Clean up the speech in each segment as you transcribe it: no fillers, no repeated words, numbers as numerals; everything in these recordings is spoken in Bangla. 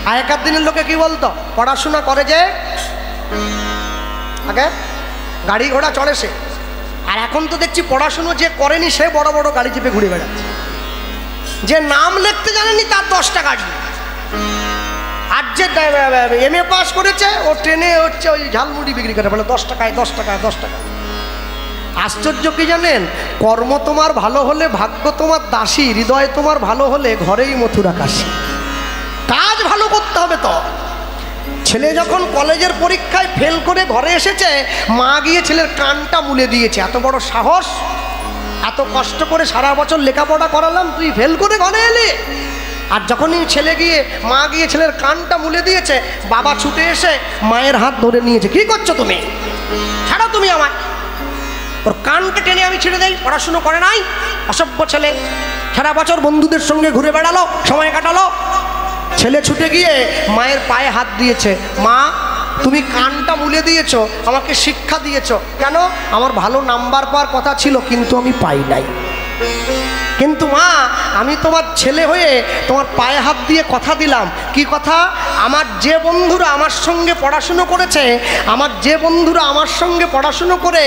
আগেকার দিনের লোকে কি বলতো, পড়াশোনা করে যে আগে গাড়ি ঘোড়া চড়ে সে, আর এখন তো দেখছি পড়াশুনো যে করেনি সে বড় বড় গাড়ি চেপে ঘুরে বেড়াচ্ছে। যে নাম লিখতে জানেনি তার 10টা গাড়ি, আর যে MA পাস করেছে ও ট্রেনে হচ্ছে ওই ঝালমুড়ি বিক্রি করে, বলে 10 টাকায় 10 টাকা 10 টাকা। আশ্চর্য কি জানেন, কর্ম তোমার ভালো হলে ভাগ্য তোমার দাসী, হৃদয় তোমার ভালো হলে ঘরেই মথুরা কাশী। কাজ ভালো করতে হবে তো। ছেলে যখন কলেজের পরীক্ষায় ফেল করে ঘরে এসেছে, মা গিয়ে ছেলের কানটা মুলে দিয়েছে। এত বড় সাহস, এত কষ্ট করে সারা বছর লেখাপড়া করালাম, তুই ফেল করে ঘরে এলি। আর যখনই ছেলে গিয়ে মা গিয়ে ছেলের কানটা মুলে দিয়েছে, বাবা ছুটে এসে মায়ের হাত ধরে নিয়েছে, কি করছো তুমি, ছাড়ো তুমি আমার। ওর কানটা টেনে আমি ছেড়ে দেই, পড়াশুনো করে নাই অসভ্য ছেলে, সারা বছর বন্ধুদের সঙ্গে ঘুরে বেড়ালো, সময় কাটালো। ছেলে ছুটে গিয়ে মায়ের পায়ে হাত দিয়েছে, মা তুমি কানটা মুলে দিয়েছো, আমাকে শিক্ষা দিয়েছো। কেন? আমার ভালো নাম্বার পাওয়ার কথা ছিল কিন্তু আমি পাই নাই। কিন্তু মা আমি তোমার ছেলে হয়ে তোমার পায়ে হাত দিয়ে কথা দিলাম। কি কথা? আমার যে বন্ধুরা আমার সঙ্গে পড়াশুনো করেছে, আমার যে বন্ধুরা আমার সঙ্গে পড়াশুনো করে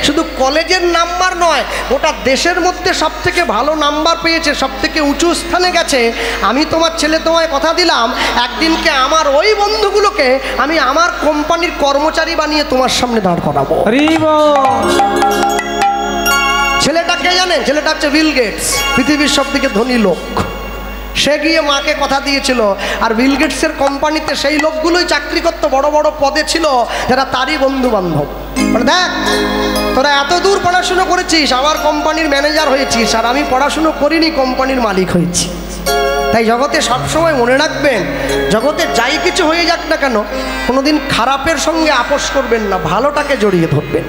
শুধু কলেজের নাম্বার নয়, গোটা দেশের মধ্যে সবথেকে ভালো নাম্বার পেয়েছে, সবথেকে উঁচু স্থানে গেছে, আমি তোমার ছেলে তোমায় কথা দিলাম একদিনকে আমার ওই বন্ধুগুলোকে আমি আমার কোম্পানির কর্মচারী বানিয়ে তোমার সামনে দাঁড় করাবো। ছেলেটা কে জানেন? ছেলেটা হচ্ছে বিল গেটস, পৃথিবীর সবথেকে ধনী লোক। সে গিয়ে মাকে কথা দিয়েছিল, আর বিল গেটসের কোম্পানিতে সেই লোকগুলোই চাকরি করতো, বড় বড় পদে ছিল, যারা তারই বন্ধু বান্ধব। মানে দেখ, তোরা এত দূর পড়াশুনো করেছিস, আমার কোম্পানির ম্যানেজার হয়েছিস, আর আমি পড়াশুনো করিনি, কোম্পানির মালিক হয়েছি। তাই জগতে সবসময় মনে রাখবেন, জগতে যাই কিছু হয়ে যাক না কেন, কোনোদিন খারাপের সঙ্গে আপোষ করবেন না, ভালোটাকে জড়িয়ে ধরবেন।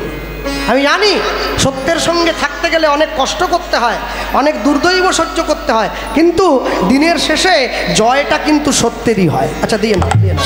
আমি জানি সত্যের সঙ্গে থাকতে গেলে অনেক কষ্ট করতে হয়, অনেক দুর্দৈব সহ্য করতে হয়, কিন্তু দিনের শেষে জয়টা কিন্তু সত্যেরই হয়। আচ্ছা দিয়ে না, দিয়ে না।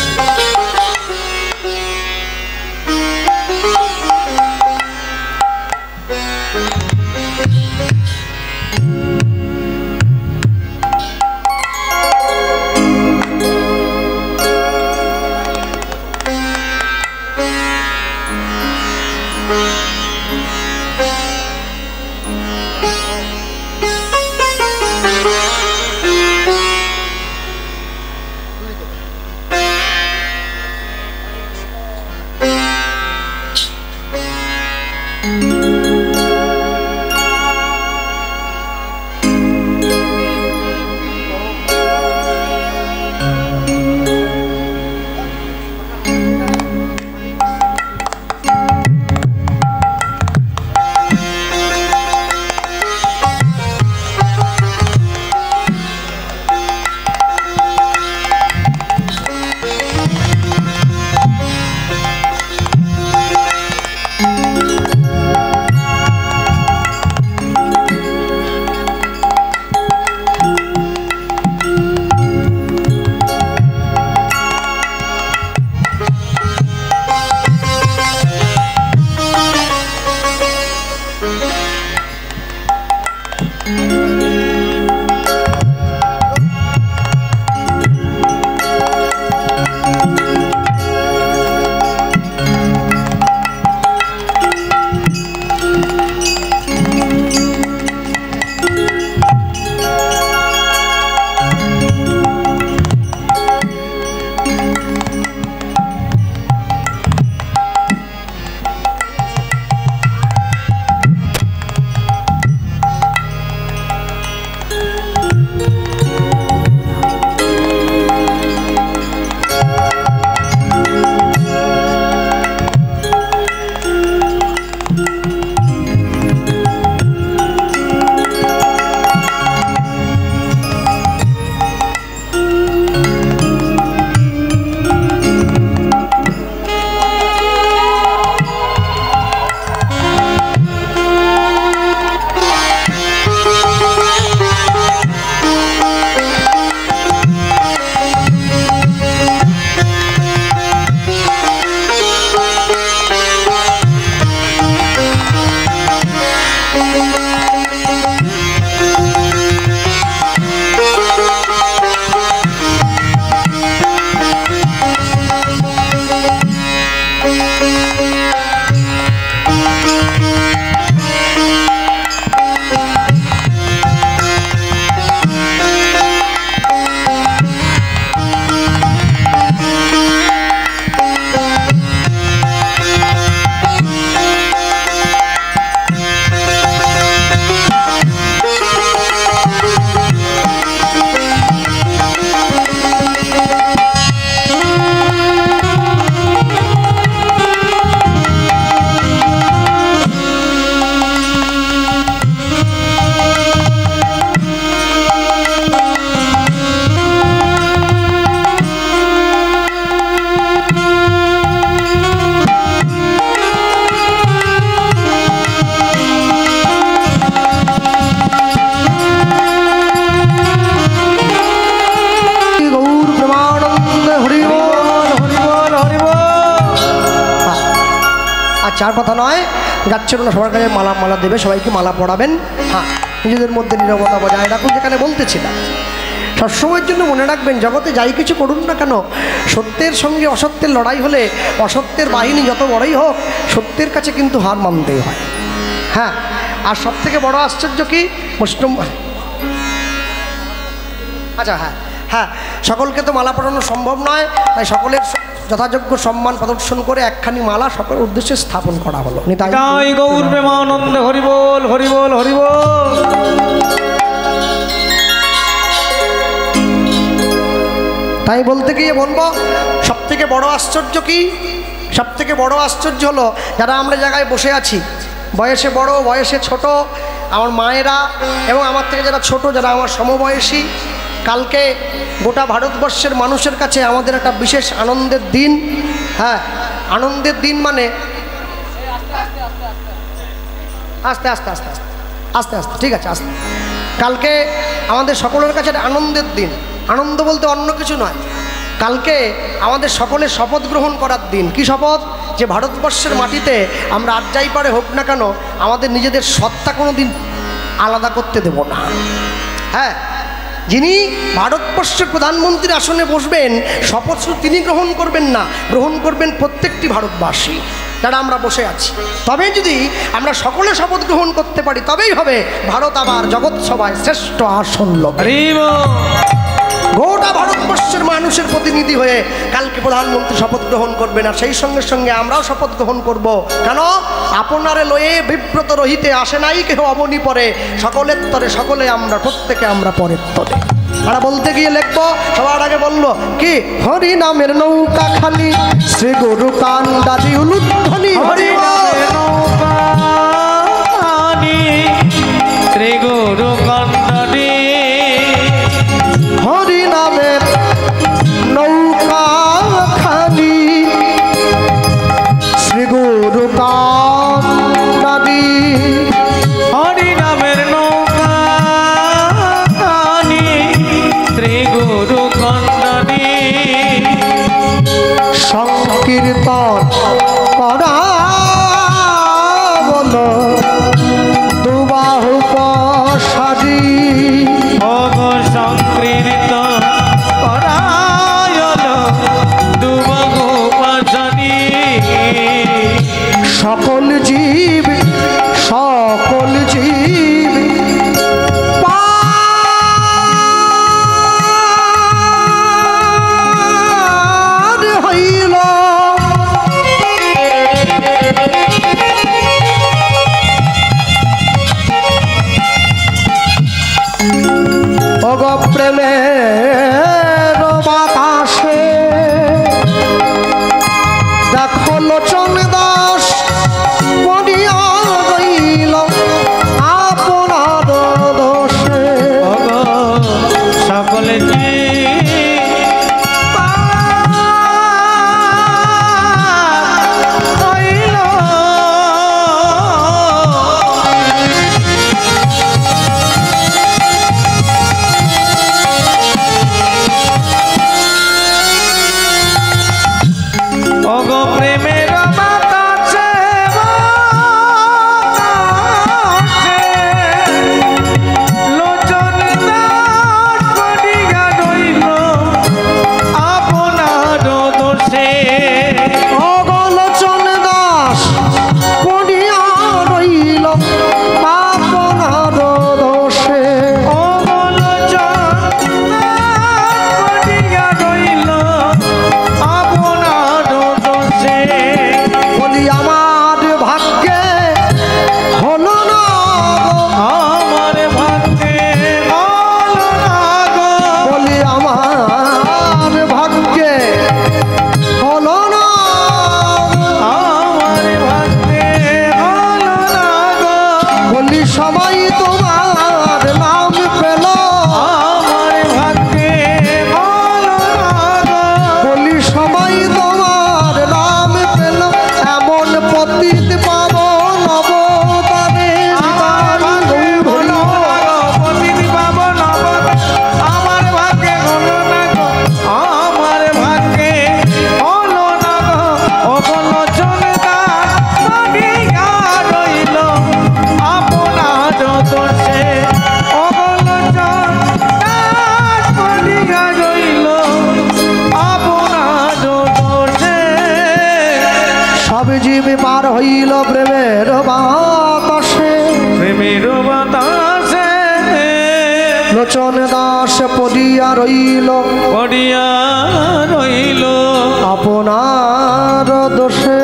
আচ্ছা, আর কথা নয়, যাচ্ছিল না, সবার কাছে মালা মালা দেবে, সবাইকে মালা পড়াবেন। হ্যাঁ, নিজেদের মধ্যে নীরবতা বজায় রাখুন, যেখানে বলতেছিলাম। সবসময়ের জন্য মনে রাখবেন, জগতে যাই কিছু করুন না কেন, সত্যের সঙ্গে অসত্যের লড়াই হলে অসত্যের বাহিনী যত বড়ই হোক, সত্যের কাছে কিন্তু হার মানতেই হয়। হ্যাঁ, আর সব থেকে বড় আশ্চর্য কি, মুসলিম, আচ্ছা হ্যাঁ হ্যাঁ, সকলকে তো মালা পড়ানো সম্ভব নয়, তাই সকলের যথাযোগ্য সম্মান প্রদর্শন করে একখানি মালা সকলের উদ্দেশ্যে স্থাপন করা হলো। তাই গৌর প্রেমানন্দে হরি বল, হরি বল, হরি বল। তাই বলতে গিয়ে বলবো, সব থেকে বড় আশ্চর্য কি, সব থেকে বড় আশ্চর্য হলো, যারা আমরা জায়গায় বসে আছি, বয়সে বড়, বয়সে ছোট, আমার মায়েরা এবং আমার থেকে যারা ছোট, যারা আমার সমবয়সী, কালকে গোটা ভারতবর্ষের মানুষের কাছে আমাদের একটা বিশেষ আনন্দের দিন। হ্যাঁ, আনন্দের দিন মানে আস্তে আস্তে আস্তে আস্তে আস্তে আস্তে ঠিক আছে, আস্তে। কালকে আমাদের সকলের কাছে একটা আনন্দের দিন। আনন্দ বলতে অন্য কিছু নয়, কালকে আমাদের সকলের শপথ গ্রহণ করার দিন। কি শপথ? যে ভারতবর্ষের মাটিতে আমরা আর যাই পারে হোক না কেন, আমাদের নিজেদের সত্তা কোনো দিন আলাদা করতে দেব না। হ্যাঁ, যিনি ভারতবর্ষের প্রধানমন্ত্রীর আসনে বসবেন, শপথ শুধু তিনি গ্রহণ করবেন না, গ্রহণ করবেন প্রত্যেকটি ভারতবাসী যারা আমরা বসে আছি। তবে যদি আমরা সকলে শপথ গ্রহণ করতে পারি, তবেই হবে ভারত আবার জগৎ সভায় শ্রেষ্ঠ আসন লবে। গোটা ভারতবর্ষের মানুষের প্রতিনিধি হয়ে কালকে প্রধানমন্ত্রী শপথ গ্রহণ করবেন, আর সেই সঙ্গে সঙ্গে আমরাও শপথ গ্রহণ করব। কেন? আপনারে লয়ে বিব্রত রহিতে আসে নাই কেহ অবনি পরে, সকলের তরে সকলে আমরা, প্রত্যেকে আমরা পরের তরে। আমরা বলতে গিয়ে লিখবো, সবার আগে বললো কি, হরি নামের নৌকা খালি, শ্রী গুরু কান্দারি উলুধ্বনি, হরি নামের নৌকা খালি, শ্রী গুরু কান্দারি, হরি নামের নৌকা খালি, শ্রী গুরু কান্দারি, হরি নামের নৌকা খালি, শ্রী গুরু কান্দারি, সংকীর্তন করা বলো দুবাহু প্রসাদী, সংকীর্তন করায়ল দুবাহু প্রসাদী, সকল জীব সকল জীব পার হইল, অগ প্রেমের বাতাসে দেখো লোচন দাস হইল প্রেমের বাতাসে, প্রেমের বাতাসে লোচন দাস পড়িয়া রইল, পড়িয়া রইল আপনার দোষে।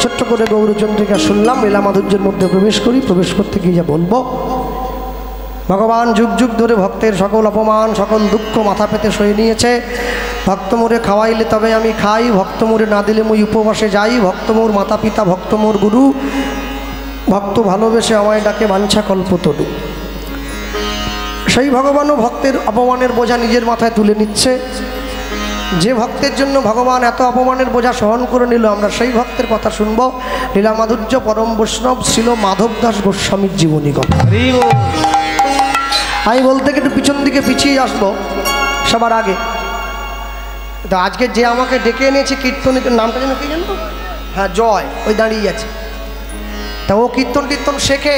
ছোট্ট করে গৌরচন্দ্রিকা শুনলাম, লীলা মাধুর্যের মধ্যে প্রবেশ করি। প্রবেশ করতে গিয়ে যা বলবো, ভগবান যুগ যুগ ধরে ভক্তের সকল অপমান সকল দুঃখ মাথা পেতে সয়ে নিয়েছে। ভক্ত মোরে খাওয়াইলে তবে আমি খাই, ভক্ত মোরে না দিলে মুই উপবাসে যাই, ভক্ত মোর মাতা পিতা ভক্ত মোর গুরু, ভক্ত ভালোবেসে আমায় ডাকে বাঞ্ছা কল্পতরু। সেই ভগবানও ভক্তের অপমানের বোঝা নিজের মাথায় তুলে নিচ্ছে। যে ভক্তের জন্য ভগবান এত অপমানের বোঝা সহন করে নিল, আমরা সেই ভক্তের কথা শুনব। লীলা মাধুর্য পরম বৈষ্ণব ছিল মাধব দাস গোস্বামীর জীবনী কথা। আমি বলতে একটু পিছন দিকে পিছিয়ে আসবো সবার আগে। তো আজকে যে আমাকে ডেকে এনেছে কীর্তনের নামটা যেন কি জানতো, হ্যাঁ জয়, ওই দাঁড়িয়ে আছে। তা ও কীর্তন টীর্তন শেখে,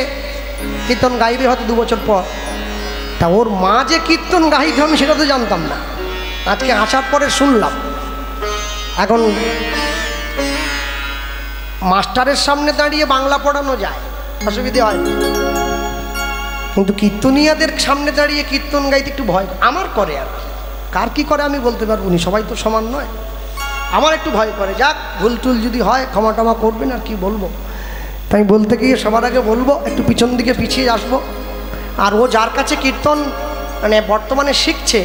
কীর্তন গাইবে হয়তো 2 বছর পর। তা ওর মা যে কীর্তন গাইবে আমি সেটা তো জানতাম না, আজকে আসার পরে শুনলাম। এখন মাস্টারের সামনে দাঁড়িয়ে বাংলা পড়ানো যায়, অসুবিধে হয় না, কিন্তু কীর্তনিয়াদের সামনে দাঁড়িয়ে কীর্তন গাইতে একটু ভয় আমার করে। আর কার কী করে আমি বলতে পারবো না, সবাই তো সমান নয়, আমার একটু ভয় করে। যাক, ভুল টুল যদি হয় ক্ষমা টমা করবেন, আর কি বলবো। তাই বলতে গিয়ে সবার আগে বলবো একটু পিছন দিকে পিছিয়ে আসবো। আর ও যার কাছে কীর্তন মানে বর্তমানে শিখছে,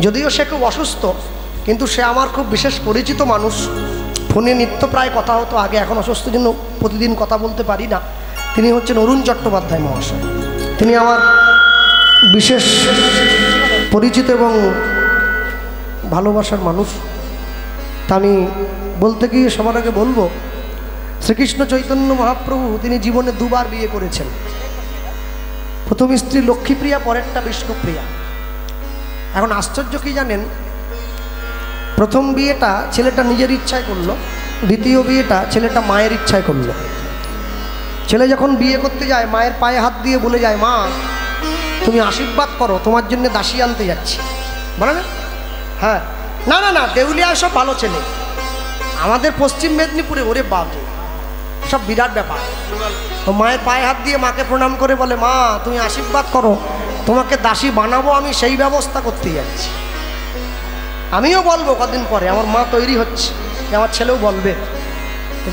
যদিও সে খুব অসুস্থ, কিন্তু সে আমার খুব বিশেষ পরিচিত মানুষ। ফোনে নিত্য প্রায় কথা হতো আগে, এখন অসুস্থ জন্য প্রতিদিন কথা বলতে পারি না। তিনি হচ্ছেন অরুণ চট্টোপাধ্যায় মহাশয়। তিনি আমার বিশেষ পরিচিত এবং ভালোবাসার মানুষ। তা আমি বলতে গিয়ে সবার আগে বলবো, শ্রীকৃষ্ণ চৈতন্য মহাপ্রভু তিনি জীবনে 2 বার বিয়ে করেছেন। প্রথম স্ত্রী লক্ষ্মীপ্রিয়া, পরেরটা বিষ্ণুপ্রিয়া। এখন আশ্চর্য কি জানেন, প্রথম বিয়েটা ছেলেটা নিজের ইচ্ছায় করলো, দ্বিতীয় বিয়েটা ছেলেটা মায়ের ইচ্ছায় করলো। ছেলে যখন বিয়ে করতে যায় মায়ের পায়ে হাত দিয়ে বলে যায়, মা তুমি আশীর্বাদ করো, তোমার জন্য দাসী আনতে যাচ্ছি, বলে না? হ্যাঁ, না না না, দেউলিয়ায় সব ভালো ছেলে, আমাদের পশ্চিম মেদিনীপুরে ওরে বাপরে সব বিরাট ব্যাপার। তো মায়ের পায়ে হাত দিয়ে মাকে প্রণাম করে বলে, মা তুমি আশীর্বাদ করো, তোমাকে দাসী বানাবো, আমি সেই ব্যবস্থা করতে যাচ্ছি। আমিও বলবো কদিন পরে, আমার মা তৈরি হচ্ছে, আমার ছেলেও বলবে।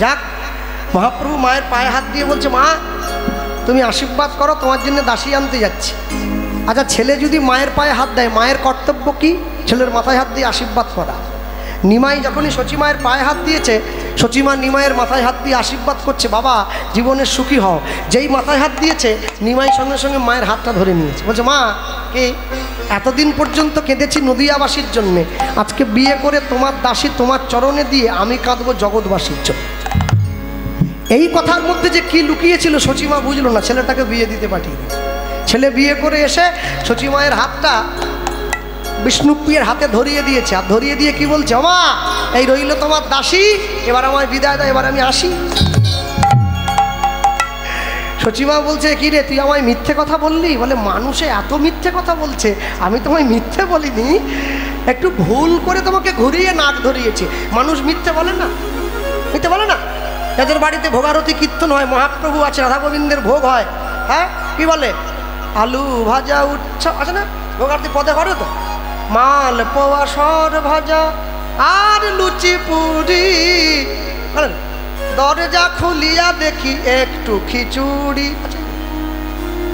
যাক, মহাপ্রভু মায়ের পায়ে হাত দিয়ে বলছে, মা তুমি আশীর্বাদ করো, তোমার জন্য দাসী আনতে যাচ্ছি। আচ্ছা, ছেলে যদি মায়ের পায়ে হাত দেয়, মায়ের কর্তব্য কি? ছেলের মাথায় হাত দিয়ে আশীর্বাদ করা। নিমাই যখনই সচিমায়ের পায়ে হাত দিয়েছে, সচিমা নিমাইয়ের মাথায় হাত দিয়ে আশীর্বাদ করছে, বাবা জীবনের সুখী হও। যেই মাথায় হাত দিয়েছে, নিমাই সঙ্গে সঙ্গে মায়ের হাতটা ধরে নিয়েছে, বলছে, মা কে এতদিন পর্যন্ত কেঁদেছি নদিয়াবাসীর জন্যে, আজকে বিয়ে করে তোমার দাসী তোমার চরণে দিয়ে আমি কাঁদবো জগৎবাসীর জন্য। এই কথার মধ্যে যে কি লুকিয়েছিল সচিমা বুঝলো না, ছেলেটাকে বিয়ে দিতে পাঠিয়ে দিল। ছেলে বিয়ে করে এসে সচিমায়ের হাতটা বিষ্ণুপ্রিয়ার হাতে ধরিয়ে দিয়েছে, আর ধরিয়ে দিয়ে কি বলছে, মা এই রইল তোমার দাসী, এবার আমায় বিদায় দাও, এবার আমি আসি। সচিমা বলছে, কি রে তুই আমায় মিথ্যে কথা বললি? বলে, মানুষে এত মিথ্যে কথা বলছে, আমি তোমায় মিথ্যে বলিনি, একটু ভুল করে তোমাকে ঘুরিয়ে নাক ধরিয়েছে। মানুষ মিথ্যে বলে না, মিথ্যে বলে না। যাদের বাড়িতে ভোগারতি কীর্তন হয়, মহাপ্রভু আছে, রাধা গোবিন্দের ভোগ হয়, হ্যাঁ কি বলে, আলু ভাজা উৎসব আছে না, ভোগারতি পদে করে তো, মাল পোয়া সর ভাজা আর লুচি পুরি, দরজা খুলিয়া দেখি একটু খিচুড়ি,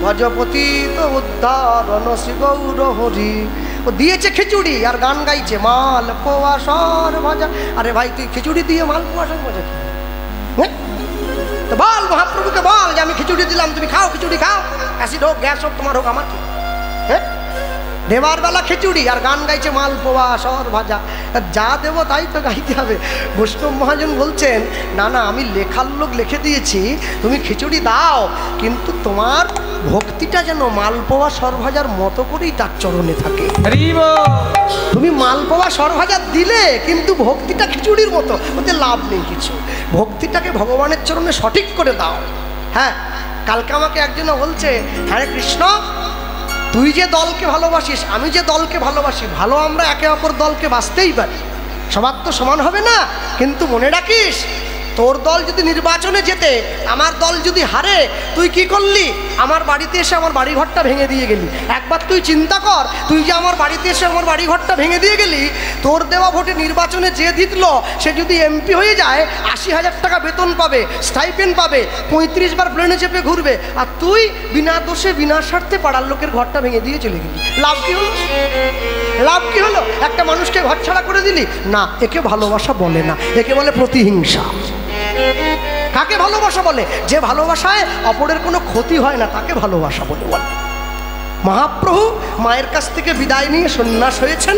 ভজপতি তো উদ্ধারণ শ্রী গৌর হরি। ও দিয়েছে খিচুড়ি আর গান গাইছে, মাল পোয়া সর ভাজা। আরে ভাই, তুই খিচুড়ি দিয়ে মাল পোয়া সর ভাজা কি? তো বল মহাপ্রভুকে বল যে আমি খিচুড়ি দিলাম, তুমি খাও, খিচুড়ি খাও, অ্যাসিড হোক গ্যাস হোক তোমার হোক, আমার কি? হ্যাঁ, দেবার বেলা খিচুড়ি আর গান গাইছে মাল পোয়া সর ভাজা। যা দেবো তাই তো গাইতে হবে। বৈষ্ণব মহাজন বলছেন, না না, আমি লেখার লোক লিখে দিয়েছি, তুমি খিচুড়ি দাও, কিন্তু তোমার ভক্তিটা যেন মালপোয়া সরভাজার মতো করেই তার চরণে থাকে। তুমি মালপোয়া সরভাজা দিলে, কিন্তু ভক্তিটা খিচুড়ির মতো, ওতে লাভ নেই কিছু। ভক্তিটাকে ভগবানের চরণে সঠিক করে দাও। হ্যাঁ, কালকে আমাকে একজন বলছে, হ্যাঁ রে কৃষ্ণ, তুই যে দলকে ভালোবাসিস, আমি যে দলকে ভালোবাসি, ভালো আমরা একে অপর দলকে বাঁচতেই পারি, সবার তো সমান হবে না, কিন্তু মনে রাখিস তোর দল যদি নির্বাচনে যেতে, আমার দল যদি হারে, তুই কি করলি? আমার বাড়িতে এসে আমার বাড়িঘরটা ভেঙে দিয়ে গেলি। একবার তুই চিন্তা কর, তুই যে আমার বাড়িতে এসে আমার বাড়িঘরটা ভেঙে দিয়ে গেলি, তোর দেওয়া ভোটে নির্বাচনে যে জিতলো সে যদি এমপি হয়ে যায় 80,000 টাকা বেতন পাবে, স্টাইপেন্ড পাবে, 35 বার প্লেনে চেপে ঘুরবে, আর তুই বিনা দোষে বিনা স্বার্থে পাড়ার লোকের ঘরটা ভেঙে দিয়ে চলে গেলি। লাভ কি হলো? লাভ কি হলো? একটা মানুষকে ঘর ছাড়া করে দিলি না। একে ভালোবাসা বলে না, একে বলে প্রতিহিংসা। কাকে ভালোবাসা বলে? যে ভালোবাসায় অপরের কোনো ক্ষতি হয় না, তাকে ভালোবাসা বলে। মহাপ্রভু মায়ের কাছ থেকে বিদায় নিয়ে সন্ন্যাস হয়েছেন,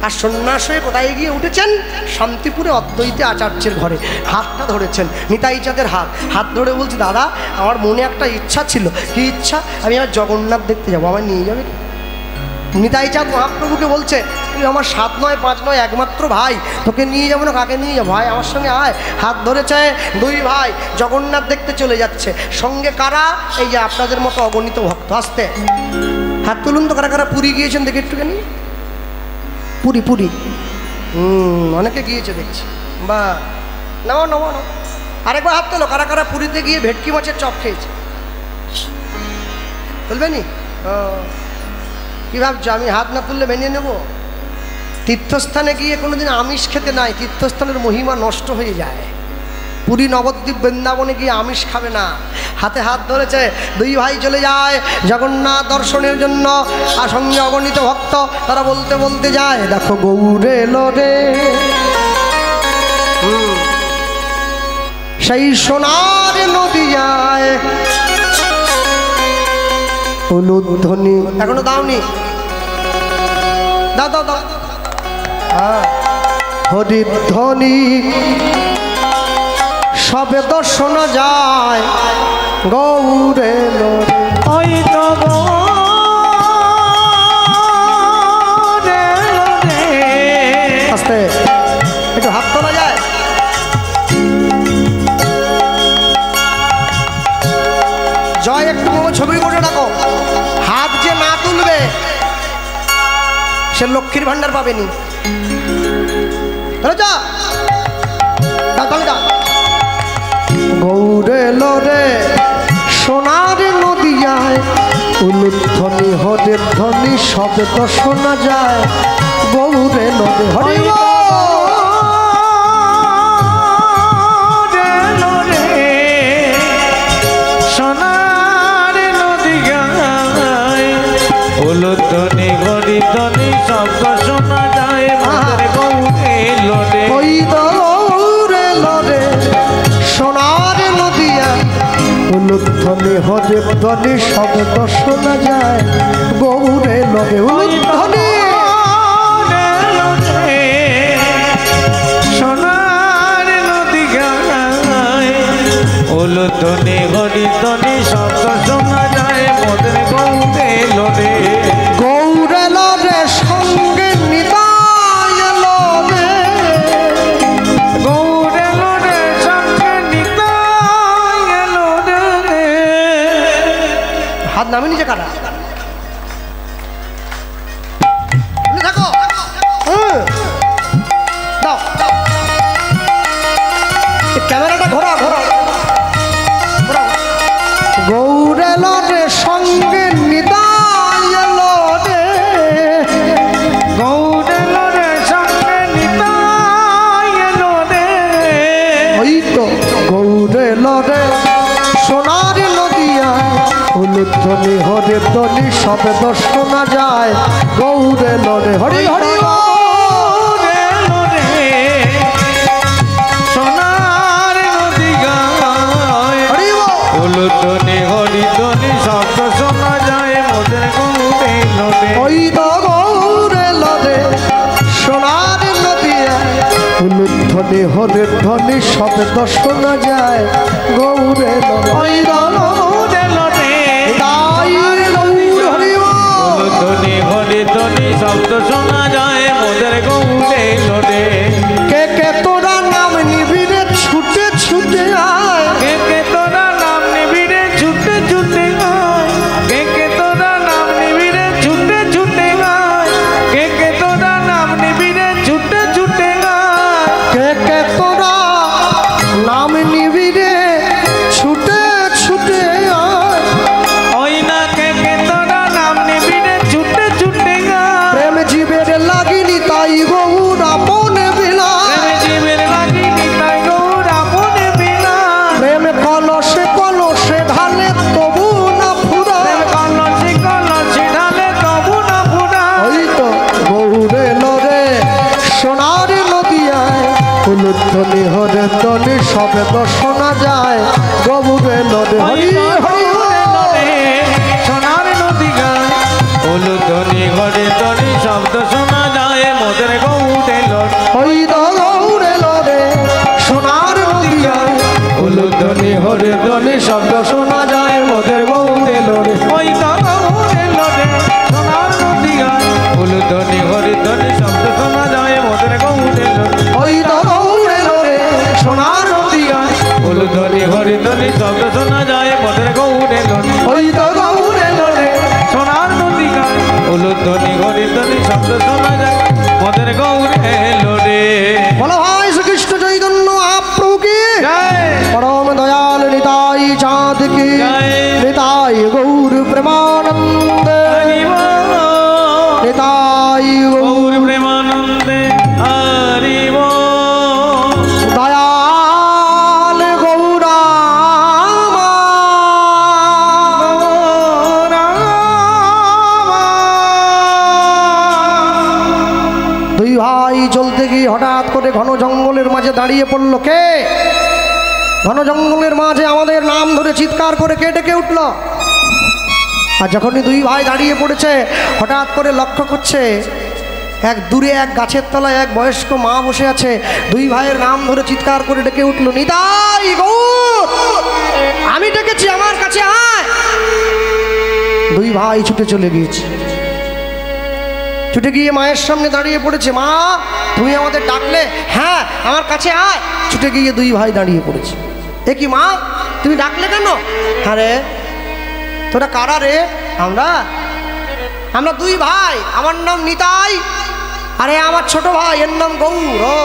আর সন্ন্যাস হয়ে কোথায় গিয়ে উঠেছেন? শান্তিপুরে অদ্বৈত আচার্যের ঘরে হাতটা ধরেছেন, নিতাই চাঁদের হাত ধরে বলছি, দাদা আমার মনে একটা ইচ্ছা ছিল। কি ইচ্ছা? আমি আর জগন্নাথ দেখতে যাবো, আমার নিয়ে যাবে? নিতাই চাঁদ মহাপ্রভুকে বলছে, তুই আমার 7 নয় 5 নয় একমাত্র ভাই, তোকে নিয়ে যাবো না, কাকে নিয়ে যাবো? ভাই আমার সঙ্গে আয়। হাত ধরেছে, 2 ভাই জগন্নাথ দেখতে চলে যাচ্ছে। সঙ্গে কারা? এই যে আপনাদের মতো অগণিত ভক্ত। আসতে হাত তুলুন তো, কারা কারা পুরী গিয়েছেন দেখে একটুখানি। পুরী অনেকে গিয়েছে দেখছি, বা নাও নাও নাও। আরেকবার হাত তোলো, কারা কারা পুরীতে গিয়ে ভেটকি মাছের চপ খেয়েছে? তুলবে নি? কি ভাবছো আমি হাত না তুললে মেনে নেব? তীর্থস্থানে গিয়ে কোনোদিন আমিষ খেতে নাই, তীর্থস্থানের মহিমা নষ্ট হয়ে যায়। পুরী নবদ্বীপ বৃন্দাবনে গিয়ে আমিষ খাবে না। হাতে হাত ধরেছে, 2 ভাই চলে যায় জগন্নাথ দর্শনের জন্য, আর সঙ্গে অগণিত ভক্ত। তারা বলতে বলতে যায়, দেখো গৌরে লোরে সেই সোনার নদী যায়, উলুধ্বনি এখনো দাওনি, দাও দাও দাও। হরিধ্বনি সবে তো শোনা যায়, গৌরে লোরে ওই তো গৌরে লোরে। আস্তে একটু হাত তোলা যায়? জয় একটু ছবি করে রাখো। হাত যে না তুলবে সে লক্ষ্মীর ভান্ডার পাবেনি। গৌরে লোরে সোনার নদিয়ায়, উলুধ্বনি হরে ধ্বনি শব্দ শোনা যায়, গৌরে লোরে হরি সোনার নদিয়ায়, উলুধ্বনি হরি ধ্বনি শব্দ শোনা যায়, গৌরে লোরে। ওই গৌরে লোরে সোনার নদিয়ায়, উলুধ্বনি হরে ধ্বনি শব্দ শোনা যায়, গৌরে লোরে উলুধ্বনি সোনার নদিয়ায়, উলুধ্বনি হরি ধ্বনি শব্দ শোনা যায়, মোদের গৌরে লোরে। গৌরে লোরে সঙ্গে নিতাই লোরে, গৌরে লোরে সঙ্গে নিতাই লোরে। হাত নামে নিচে কাটা থাকো। দাও ক্যামেরাটা ঘোরাও ঘোরাও ঘোরাও। গৌরে লোরে সঙ্গে নিতাই লোরে, গৌরে লোরে সঙ্গে নিতাই লোরে। ওই তো গৌরে লোরে সোনার নদিয়ায়, উলুধ্বনি হরে ধ্বনি শব্দ শোনা যায়, গৌরে লোরে হরি হরি গৌরে লোরে সোনার নদিয়ায়, হরি উলুধ্বনি হরি ধ্বনি শব্দ শোনা যায়, মোদের গৌরে লোরে। ওই তো গৌরে লোরে সোনার নদিয়ায়, উলুধ্বনি হরে ধ্বনি শব্দ শোনা যায়, গৌরে লোরে ওই গৌরে লোরে উলুধ্বনি হরি ধ্বনি শব্দ শোনা যায়, মোদের গৌরে লোরে। কে কে তোরা নাম নিবিড়ে ছুটে ছুটে আয়, কে কে তোরা নাম নিবিড়ে ছুটে যায় গৌরে লোরে হরি হরি সোনার নদী গায় উলুধ্বনি ঘরে ধ্বনি শব্দ শোনা যায় মোদের গৌরে লোরে ওই তো গৌরে লোরে সোনার নদী গায় উলুধ্বনি ঘরে ধ্বনি শব্দ শোনা যায় মোদের গৌরে লোরে ওই তো গৌরে লোরে সোনার নদী গায় উলুধ্বনি ঘরে ধ্বনি শব্দ শোনা যায় মোদের গৌরে লোরে ওই তো গৌরে লোরে সোনার নদী গায় উলুধ্বনি ঘরে ধ্বনি শব্দ শোনা যায় মোদের গৌরে লোরে ওই তো গৌরে লোরে সোনার নদী গায় উলুধ্বনি ঘরে ধ্বনি শব্দ শোনা যায় মোদের গৌরে লোরে বলো ভাই শ্রীকৃষ্ণ চৈতন্য মহাপ্রভু কি জয় পরম দয়াল নিতাই চাঁদ কি জয়। নিতাই গৌর প্রেমানন্দ হরি বল। নিতাই গৌর গৌর প্রেমানন্দে হরি বল। দয়াল গৌরামা দুই ভাই চলতে গিয়ে হঠাৎ করে ঘন জঙ্গলের মাঝে দাঁড়িয়ে পড়ল কে ঘন জঙ্গলের মাঝে আমাদের নাম ধরে চিৎকার করে কে ডেকে উঠল আর যখনই দুই ভাই দাঁড়িয়ে পড়েছে হঠাৎ করে লক্ষ্য করছে এক দূরে এক গাছের তলায় এক বয়স্ক মা বসে আছে দুই ভাইয়ের নাম ধরে চিৎকার করে ডেকে উঠল নিতাই গৌর আমি ডেকেছি আমার কাছে আয় দুই ভাই ছুটে চলে গিয়েছে ছুটে গিয়ে মায়ের সামনে দাঁড়িয়ে পড়েছে মা তুমি আমাদের ডাকলে হ্যাঁ আমার কাছে আয় ছুটে গিয়ে দুই ভাই দাঁড়িয়ে পড়েছে এ কি মা তুমি ডাকলে কেন হ্যাঁ রে তোরা কারা রে আমরা আমরা দুই ভাই আমার নাম নিতাই আরে আমার ছোট ভাই এর নাম গৌর ও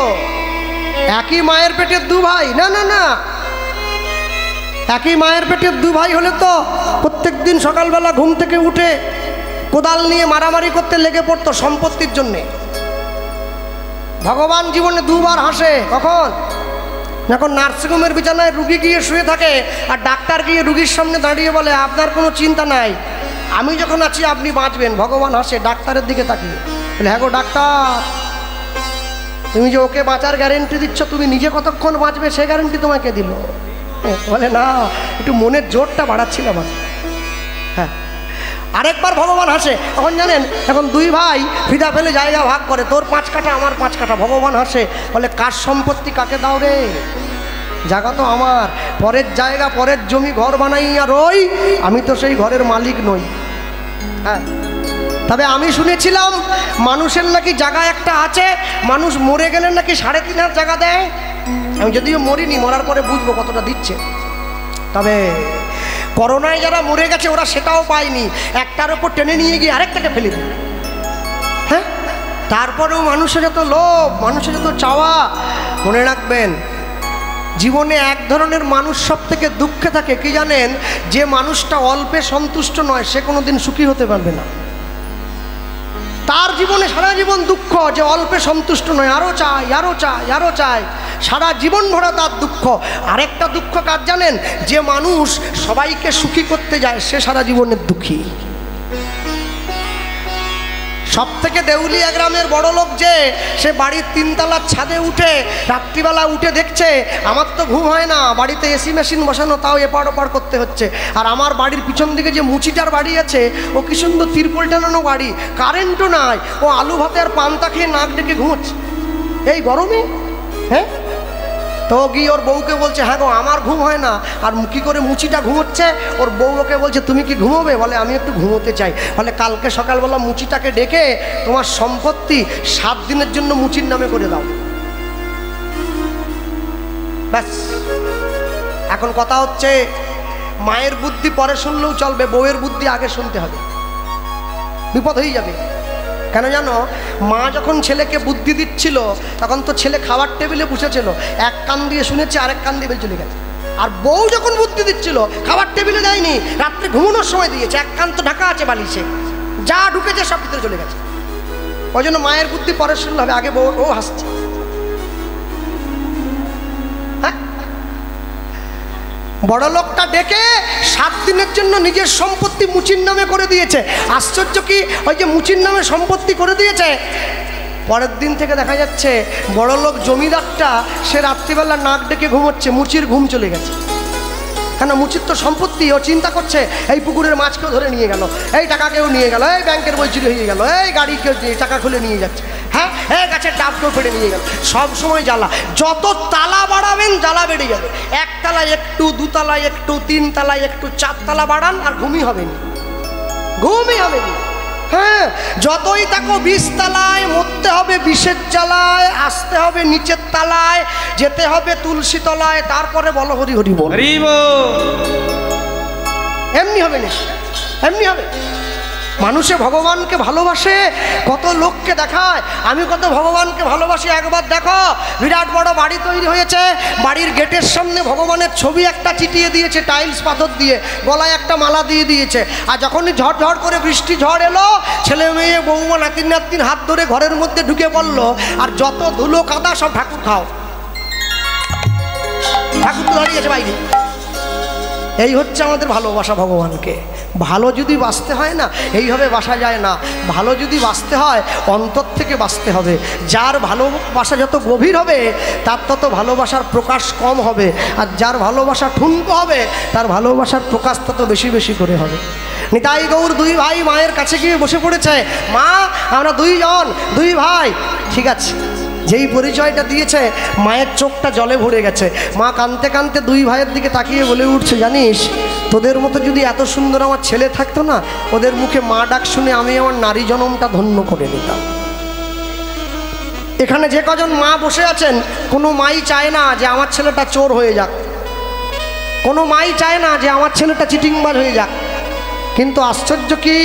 একই মায়ের পেটের দু ভাই না না না একই মায়ের পেটের দু ভাই হলে তো প্রত্যেক দিন সকালবেলা ঘুম থেকে উঠে কোদাল নিয়ে মারামারি করতে লেগে পড়তো সম্পত্তির জন্যে ভগবান জীবনে দুবার হাসে কখন যখন নার্সিংহোমের বিছানায় রুগী গিয়ে শুয়ে থাকে আর ডাক্তার গিয়ে রুগীর সামনে দাঁড়িয়ে বলে আপনার কোনো চিন্তা নাই আমি যখন আছি আপনি বাঁচবেন ভগবান হাসে ডাক্তারের দিকে তাকিয়ে বলে হ্যাঁ গো ডাক্তার তুমি যে ওকে বাঁচার গ্যারেন্টি দিচ্ছ তুমি নিজে কতক্ষণ বাঁচবে সে গ্যারেন্টি তোমাকে দিল বলে না একটু মনের জোরটা বাড়াচ্ছিলাম আমি হ্যাঁ আরেকবার ভগবান হাসে তখন জানেন এখন দুই ভাই ফিদা ফেলে জায়গা ভাগ করে তোর 5 কাঠা আমার 5 কাঠা ভগবান হাসে বলে কার সম্পত্তি কাকে দাও রে জায়গা তো আমার পরের জায়গা পরের জমি ঘর বানাই আর ওই আমি তো সেই ঘরের মালিক নই হ্যাঁ তবে আমি শুনেছিলাম মানুষের নাকি জায়গা একটা আছে মানুষ মরে গেলে নাকি 3.5 হাত জায়গা দেয় আমি যদিও মরিনি মরার পরে বুঝবো কতটা দিচ্ছে তবে করোনায় যারা মরে গেছে ওরা সেটাও পায়নি একটার ওপর টেনে নিয়ে গিয়ে আরেকটাকে ফেলে দিল হ্যাঁ তারপরেও মানুষের যত লোভ মানুষের যত চাওয়া মনে রাখবেন জীবনে এক ধরনের মানুষ সব থেকে দুঃখে থাকে কি জানেন যে মানুষটা অল্পে সন্তুষ্ট নয় সে কোনোদিন সুখী হতে পারবে না তার জীবনে সারা জীবন দুঃখ যে অল্পে সন্তুষ্ট নয় আরও চাই আরও চাই আরও চাই সারা জীবন ভরা তার দুঃখ আরেকটা দুঃখ কার জানেন যে মানুষ সবাইকে সুখী করতে যায় সে সারা জীবনের দুঃখী সব থেকে দেউলিয়া গ্রামের বড় লোক যে সে বাড়ির 3 তলার ছাদে উঠে রাত্রিবেলা উঠে দেখছে আমার তো ঘুম হয় না বাড়িতে এসি মেশিন বসানো তাও এপাড় ওপাড় করতে হচ্ছে আর আমার বাড়ির পিছন দিকে যে মুচিটার বাড়ি আছে ও কি সুন্দর তিরপল টানানো বাড়ি কারেন্টও নাই ও আলু ভাতে আর পান্তা খেয়ে নাক ডেকে ঘুমোচ্ছে এই গরমে হ্যাঁ তো গিয়ে ওর বউকে বলছে হ্যাঁ গো আমার ঘুম হয় না আর কী করে মুচিটা ঘুমোচ্ছে ওর বউ ওকে বলছে তুমি কি ঘুমোবে বলে আমি একটু ঘুমোতে চাই বলে কালকে সকালবেলা মুচিটাকে ডেকে তোমার সম্পত্তি 7 দিনের জন্য মুচির নামে করে দাও ব্যাস এখন কথা হচ্ছে মায়ের বুদ্ধি পরে শুনলেও চলবে বউয়ের বুদ্ধি আগে শুনতে হবে বিপদ হয়ে যাবে কেন জানো মা যখন ছেলেকে বুদ্ধি দিচ্ছিল তখন তো ছেলে খাবার টেবিলে বসেছিল এক কান দিয়ে শুনেছে আরেক কান দিয়ে চলে গেছে আর বউ যখন বুদ্ধি দিচ্ছিল খাবার টেবিলে দেয়নি রাত্রে ঘুমানোর সময় দিয়েছে এক কান তো ঢাকা আছে বালিশে যা ঢুকেছে সব ভিতরে চলে গেছে ওই জন্য মায়ের বুদ্ধি পরে শুনলে হবে আগে বউ ও হাসছে হ্যাঁ বড় লোকটা ডেকে 7 দিনের জন্য নিজের সম্পত্তি মুচির নামে করে দিয়েছে আশ্চর্য কি ওই যে মুচির নামে সম্পত্তি করে দিয়েছে পরের দিন থেকে দেখা যাচ্ছে বড় লোক জমিদারটা সে রাত্রিবেলা নাক ডেকে ঘুমোচ্ছে মুচির ঘুম চলে গেছে কেন মুচির তো সম্পত্তি, ও চিন্তা করছে এই পুকুরের মাছ কেউ ধরে নিয়ে গেল, এই টাকা কেউ নিয়ে গেল, এই ব্যাংকের বই চুরি হয়ে গেল, এই গাড়ি কেউ টাকা খুলে নিয়ে যাচ্ছে, হ্যাঁ এই গাছের ডাব কেউ ফেড়ে নিয়ে গেল। সব সময় জ্বালা, যত তালা বাড়াবেন জ্বালা বেড়ে যাবে। একতলায় একটু, দুতলায় একটু, তিনতলায় একটু, চারতলা বাড়ান আর ঘুমই হবে না, ঘুমই হবে না। হ্যাঁ, যতই তাকে 20 তলায় মরতে হবে বিষের জ্বালায়, আসতে হবে নিচের তলায়, যেতে হবে তুলসী তলায়, তারপরে বলো হরি হরি বল। এমনি হবে না, এমনি হবে। মানুষে ভগবানকে ভালোবাসে, কত লোককে দেখায় আমি কত ভগবানকে ভালোবাসি। একবার দেখো, বিরাট বড় বাড়ি তৈরি হয়েছে, বাড়ির গেটের সামনে ভগবানের ছবি একটা চিটিয়ে দিয়েছে টাইলস পাথর দিয়ে, গলায় একটা মালা দিয়ে দিয়েছে। আর যখনই ঝড় করে বৃষ্টি ঝড় এলো, ছেলে মেয়ে বৌমা নাতিন হাত ধরে ঘরের মধ্যে ঢুকে পড়লো, আর যত ধুলো কাদা সব ঠাকুর খাও, ঠাকুর তো দাঁড়িয়েছে বাইরে। এই হচ্ছে আমাদের ভালোবাসা ভগবানকে। ভালো যদি বাঁচতে হয় না, এইভাবে বাসা যায় না। ভালো যদি বাঁচতে হয় অন্তর থেকে বাঁচতে হবে। যার ভালোবাসা যত গভীর হবে তার তত ভালোবাসার প্রকাশ কম হবে, আর যার ভালোবাসা ঠুনকো হবে তার ভালোবাসার প্রকাশ তত বেশি বেশি করে হবে। নিতাই গৌর দুই ভাই মায়ের কাছে গিয়ে বসে পড়েছে, মা আমরা দুই ভাই। ঠিক আছে, যেই পরিচয়টা দিয়েছে মায়ের চোখটা জলে ভরে গেছে। মা কাঁদতে কাঁদতে দুই ভাইয়ের দিকে তাকিয়ে বলে উঠছে, জানিস তোদের মতো যদি এত সুন্দর আমার ছেলে থাকতো না, ওদের মুখে মা ডাক শুনে আমি আমার নারী জনমটা ধন্য করে নিতাম। এখানে যে কজন মা বসে আছেন, কোনো মাই চায় না যে আমার ছেলেটা চোর হয়ে যাক, কোনো মাই চায় না যে আমার ছেলেটা চিটিংবাজ হয়ে যাক। কিন্তু আশ্চর্য কি,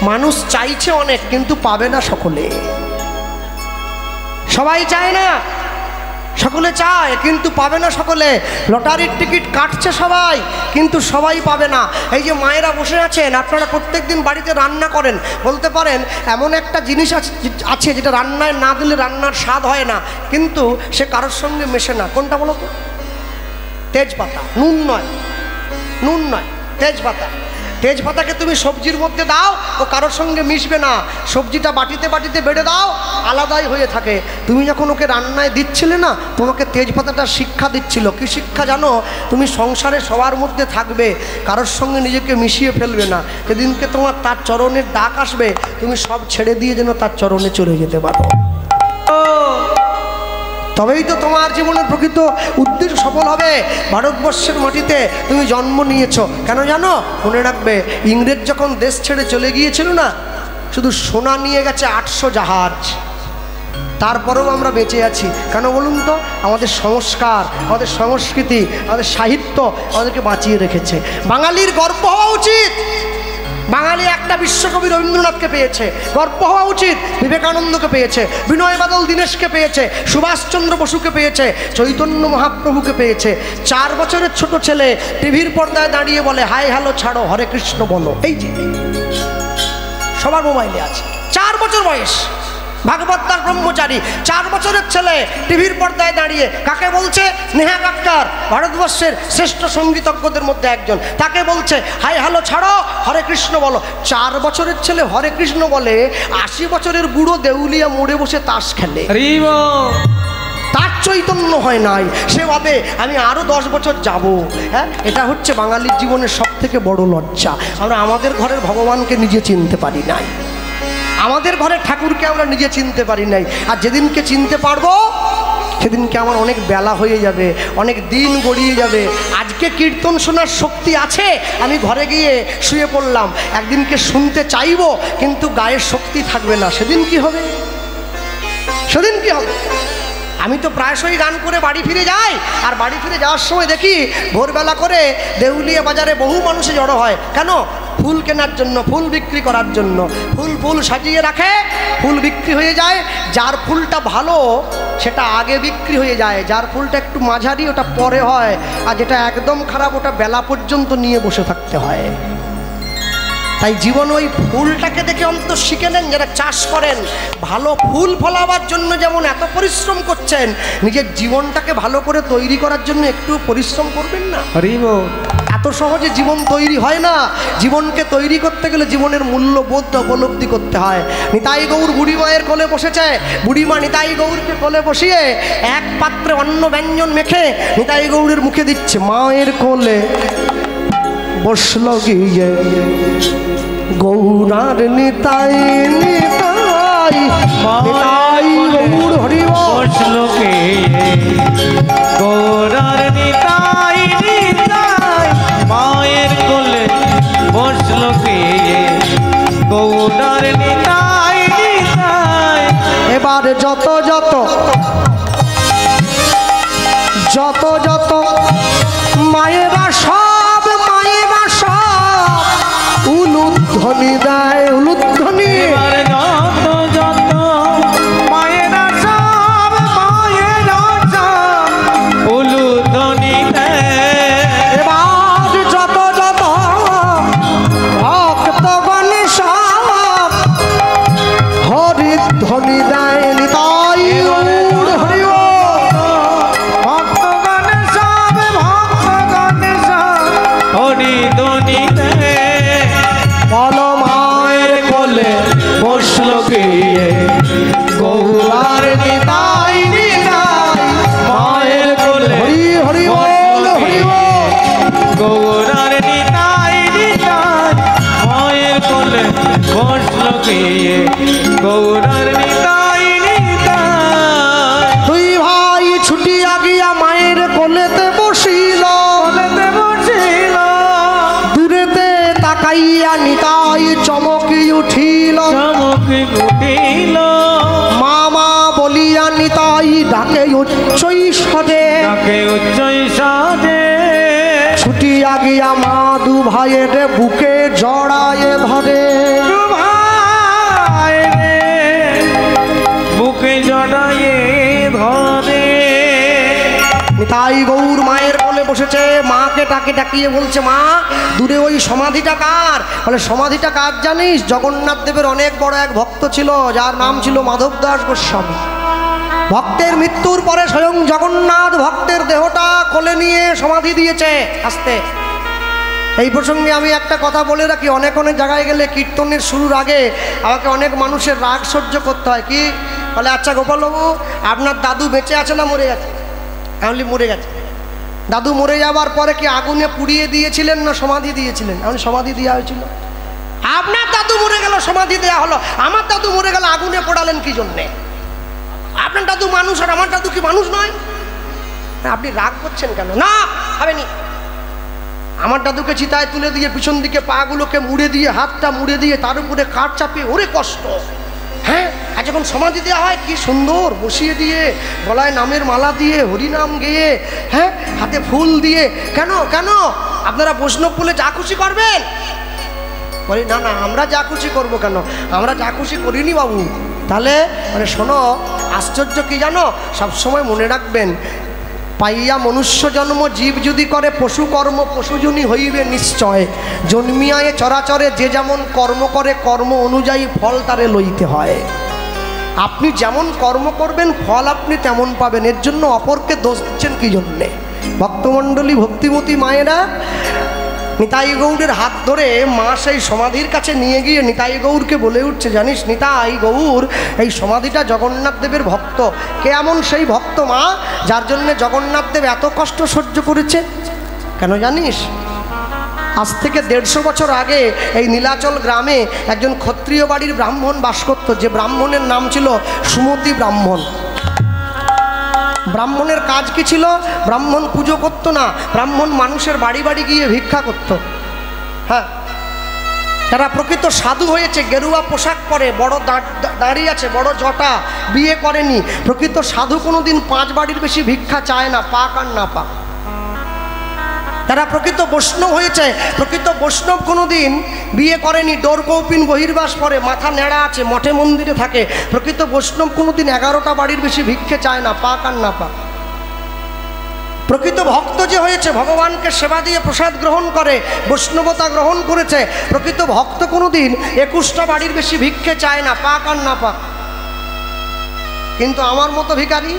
মানুষ চাইছে অনেক কিন্তু পাবে না সকলে। সবাই চায় না, সকলে চায় কিন্তু পাবে না সকলে। লটারির টিকিট কাটছে সবাই কিন্তু সবাই পাবে না। এই যে মায়েরা বসে আছেন, আপনারা প্রত্যেক দিন বাড়িতে রান্না করেন, বলতে পারেন এমন একটা জিনিস আছে যেটা রান্নায় না দিলে রান্নার স্বাদ হয় না, কিন্তু সে কারোর সঙ্গে মেশে না। কোনটা বলো তো? তেজপাতা। নুন নয়, তেজপাতা। তেজপাতাকে তুমি সবজির মধ্যে দাও, ও কারোর সঙ্গে মিশবে না। সবজিটা বাটিতে বেড়ে দাও, আলাদাই হয়ে থাকে। তুমি যখন ওকে রান্নায় দিচ্ছিলে না, তোমাকে তেজপাতাটা শিক্ষা দিচ্ছিল। কি শিক্ষা জানো? তুমি সংসারে সবার মধ্যে থাকবে, কারোর সঙ্গে নিজেকে মিশিয়ে ফেলবে না। সেদিনকে তোমার তার চরণের ডাক আসবে, তুমি সব ছেড়ে দিয়ে যেন তার চরণে চলে যেতে পারো। তবেই তো তোমার জীবনের প্রকৃত উদ্দেশ্য সফল হবে। ভারতবর্ষের মাটিতে তুমি জন্ম নিয়েছ কেন জানো? মনে রাখবে, ইংরেজ যখন দেশ ছেড়ে চলে গিয়েছিল না, শুধু সোনা নিয়ে গেছে 800 জাহাজ, তারপরেও আমরা বেঁচে আছি। কেন বলুন তো? আমাদের সংস্কার, আমাদের সংস্কৃতি, আমাদের সাহিত্য আমাদেরকে বাঁচিয়ে রেখেছে। বাঙালির গর্ব হওয়া উচিত। বাঙালি একটা বিশ্বকবি রবীন্দ্রনাথকে পেয়েছে, গর্ব হওয়া উচিত। বিবেকানন্দকে পেয়েছে, বিনয় বাদল দীনেশকে পেয়েছে, সুভাষচন্দ্র বসুকে পেয়েছে, চৈতন্য মহাপ্রভুকে পেয়েছে। 4 বছরের ছোট ছেলে টিভির পর্দায় দাঁড়িয়ে বলে, হাই হ্যালো ছাড়ো, হরে কৃষ্ণ বলো। এই যে সবার মোবাইলে আছে, 4 বছর বয়স, ভাগবতার ব্রহ্মচারী 4 বছরের ছেলে টিভির পর্দায় দাঁড়িয়ে কাকে বলছে? নেহা কাক্কার, ভারতবর্ষের শ্রেষ্ঠ সঙ্গীতজ্ঞদের মধ্যে একজন, তাকে বলছে হাই হ্যালো ছাড়ো, হরে কৃষ্ণ বলো। 4 বছরের ছেলে হরে কৃষ্ণ বলে, 80 বছরের বুড়ো দেউলিয়া মোড়ে বসে তাস খেলে। তার চৈতন্য হয় নাই, সে ভাবে আমি আরো 10 বছর যাব। হ্যাঁ, এটা হচ্ছে বাঙালির জীবনের সব থেকে বড় লজ্জা। আমরা আমাদের ঘরের ভগবানকে নিজে চিনতে পারি নাই, আমাদের ঘরে ঠাকুরকে আমরা নিজে চিনতে পারি নাই। আর যেদিনকে চিনতে পারবো সেদিনকে আমার অনেক বেলা হয়ে যাবে, অনেক দিন গড়িয়ে যাবে। আজকে কীর্তন শোনার শক্তি আছে, আমি ঘরে গিয়ে শুয়ে পড়লাম, একদিনকে শুনতে চাইবো কিন্তু গায়ের শক্তি থাকবে না। সেদিন কি হবে? সেদিন কি হবে? আমি তো প্রায়শই গান করে বাড়ি ফিরে যাই, আর বাড়ি ফিরে যাওয়ার সময় দেখি ভোরবেলা করে দেউলিয়া বাজারে বহু মানুষে জড়ো হয়। কেন? ফুল কেনার জন্য, ফুল বিক্রি করার জন্য। ফুল সাজিয়ে রাখে, ফুল বিক্রি হয়ে যায়। যার ফুলটা ভালো সেটা আগে বিক্রি হয়ে যায়, যার ফুলটা একটু মাঝারি ওটা পরে হয়, আর যেটা একদম খারাপ ওটা বেলা পর্যন্ত নিয়ে বসে থাকতে হয়। তাই জীবন ওই ফুলটাকে দেখে অন্তত শিখে নেন। যারা চাষ করেন, ভালো ফুল ফলাবার জন্য যেমন এত পরিশ্রম করছেন, নিজের জীবনটাকে ভালো করে তৈরি করার জন্য একটু পরিশ্রম করবেন না? এত এত সহজে জীবন তৈরি হয় না। জীবনকে তৈরি করতে গেলে জীবনের মূল্যবোধটা উপলব্ধি করতে হয়। নিতাই গৌর বুড়ি মায়ের কোলে বসেছে, বুড়িমা নিতাই গৌরকে কোলে বসিয়ে এক পাত্রে অন্ন ব্যঞ্জন মেখে নিতাই গৌরের মুখে দিচ্ছে। মায়ের কোলে বসল গিয়ে গৌরার নিতাই নিতাই নিতাই গৌর হরি বসল কে গৌরার নিতাই নিতাই মায়ের কোলে বসল কে গৌরার নিতাই নিতাই। এবার যত যত যত যত মায়েরা সব মায়েরা সব উলুধ্বনি দেয় উলুধ্বনি। এবার যত যত মায়েরা সব মায়েরা সব উলুধ্বনি দেয়। এবার যত যত ভক্তগণ সব হরিধ্বনি দেয় নিতাই গৌর হরি ভক্তগণ সব হরিধ্বনি দেয়। বল মায়ের কোলে বসল গিয়ে গৌরার নিতাই নিতাই মায়ের কোলে হরি হরি বল হরি বল। গৌরার নিতাই নিতাই মায়ের কোলে বসল গিয়ে গৌরার নিতাই নিতাই। দুই ভাই ছুটিয়া গিয়া মায়ের কোলেতে বসিল, কোলেতে বসিল দূরেতে তাকাইয়া নিতাই চমকি উঠিল। চমকে উঠিল মামা বলিয়া নিতাই ডাকে উচ্চই স্বরে। তাকে উচ্চই সাজে ছুটিয়া গিয়া মা দু ভাইয়ের বুকে জড়ায়ে ধরে। ভাই রে বুকে জড়ায়ে ধরে। নিতাই গৌর মায়ের কোলে বসেছে, মাকে ডাকে ডাকিয়ে বলছে মা দূরে ওই সমাধিটা কার? বলে সমাধিটা কার জানিস? জগন্নাথ দেবের অনেক বড় এক ভক্ত ছিল যার নাম ছিল মাধব দাস গোস্বামী। ভক্তের মৃত্যুর পরে স্বয়ং জগন্নাথ ভক্তের দেহটা কোলে নিয়ে সমাধি দিয়েছে। আসতে এই প্রসঙ্গে আমি একটা কথা বলে রাখি, অনেক অনেক জায়গায় গেলে কীর্তনের শুরুর আগে আমাকে অনেক মানুষের রাগ সহ্য করতে হয়। কি বলে, আচ্ছা গোপালবাবু আপনার দাদু বেঁচে আছে না মরে গেছে? আমি মরে গেছে। দাদু মরে যাবার পরে কি আগুনে পুড়িয়ে দিয়েছিলেন না সমাধি দিয়েছিলেন? আমি সমাধি দেওয়া হয়েছিল। আপনার দাদু মরে গেল সমাধি দেওয়া হলো, আমার দাদু মরে গেল আগুনে পোড়ালেন কি জন্যে? আপনার দাদু মানুষ আর আমার দাদু কি মানুষ নয়? আপনি রাগ করছেন কেন? না হবেনি। আমার দাদুকে চিতায় তুলে দিয়ে পিছন দিকে পাগুলোকে মুড়ে দিয়ে হাতটা মুড়ে দিয়ে তার উপরে কাঠ চাপিয়ে ওরে কষ্ট। হ্যাঁ, আর যখন সমাধি দেওয়া হয় কি সুন্দর বসিয়ে দিয়ে গলায় নামের মালা দিয়ে হরিনাম গেয়ে, হ্যাঁ হাতে ফুল দিয়ে। কেন কেন আপনারা বৈষ্ণব বলে যা খুশি করবেন? বলি না না, আমরা যা খুশি করবো কেন? আমরা যা খুশি করিনি বাবু। তাহলে মানে শোনো, আশ্চর্য কি জানো? সবসময় মনে রাখবেন, পাইয়া মনুষ্য জন্ম জীব যদি করে পশু কর্ম পশুজনী হইবে নিশ্চয়। জন্মিয়ায় চরাচরে যে যেমন কর্ম করে কর্ম অনুযায়ী ফল তারে লইতে হয়। আপনি যেমন কর্ম করবেন ফল আপনি তেমন পাবেন। এর জন্য অপরকে দোষ দিচ্ছেন কি জন্যে? ভক্তমণ্ডলী ভক্তিমতী মায়েরা নিতাই গৌরের হাত ধরে মা সেই সমাধির কাছে নিয়ে গিয়ে নিতাই গৌরকে বলে উঠছে, জানিস নিতাই গৌর এই সমাধিটা জগন্নাথ দেবের ভক্ত। কে এমন সেই ভক্ত মা যার জন্য জগন্নাথ দেব এত কষ্ট সহ্য করেছে? কেন জানিস? আজ থেকে 150 বছর আগে এই নীলাচল গ্রামে একজন ক্ষত্রিয় বাড়ির ব্রাহ্মণ বাস করত, যে ব্রাহ্মণের নাম ছিল সুমতি ব্রাহ্মণ। ব্রাহ্মণের কাজ কি ছিল? ব্রাহ্মণ পুজো করতো না, ব্রাহ্মণ মানুষের বাড়ি বাড়ি গিয়ে ভিক্ষা করত। হ্যাঁ, তারা প্রকৃত সাধু হয়েছে, গেরুয়া পোশাক পরে, বড় দাঁড়িয়ে আছে, বড় জটা, বিয়ে করেনি। প্রকৃত সাধু কোনোদিন 5 বাড়ির বেশি ভিক্ষা চায় না, পাক আর না পাক। তারা প্রকৃত বৈষ্ণব হয়েছে। প্রকৃত বৈষ্ণব কোনোদিন বিয়ে করেনি, ডোর কৌপিন বহির্বাস পরে, মাথা নেড়া আছে, মঠে মন্দিরে থাকে। প্রকৃত বৈষ্ণব কোনোদিন 11টা বাড়ির বেশি ভিক্ষে চায় না, পাক আর না পাক। প্রকৃত ভক্ত যে হয়েছে, ভগবানকে সেবা দিয়ে প্রসাদ গ্রহণ করে, বৈষ্ণবতা গ্রহণ করেছে, প্রকৃত ভক্ত কোনোদিন 21টা বাড়ির বেশি ভিক্ষে চায় না, পাক আর না পাক। কিন্তু আমার মতো ভিখারি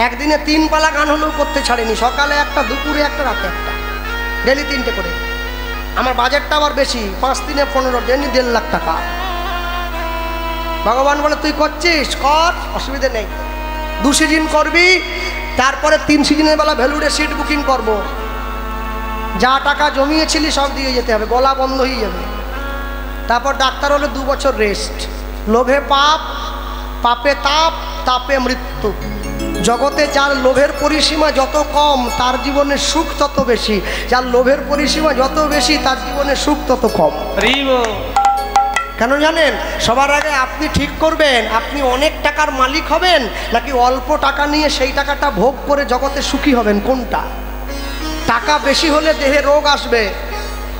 একদিনে 3 পালা গান হলেও করতে ছাড়েনি, সকালে একটা, দুপুরে একটা, রাতে একটা। ডেলি 3টে করে। আমার বাজেটটা আবার বেশি, 5 দিনে 15, ডেলি 1.5 লাখ টাকা। ভগবান বলে তুই করছিস কর, অসুবিধে নেই। 2 সিজন করবি, তারপরে 3 সিজনের বেলা ভেলুরে সিট বুকিং করব। যা টাকা জমিয়েছিলি সব দিয়ে যেতে হবে, গলা বন্ধ হয়ে যাবে। তারপর ডাক্তার হলে 2 বছর রেস্ট। লোভে পাপ, পাপে তাপ, তাপে মৃত্যু। জগতে যার লোভের পরিসীমা যত কম তার জীবনে সুখ তত বেশি, যার লোভের পরিসীমা যত বেশি তার জীবনে সুখ তত কম। কেন জানেন? সবার আগে আপনি ঠিক করবেন আপনি অনেক টাকার মালিক হবেন নাকি অল্প টাকা নিয়ে সেই টাকাটা ভোগ করে জগতে সুখী হবেন, কোনটা? টাকা বেশি হলে দেহে রোগ আসবে,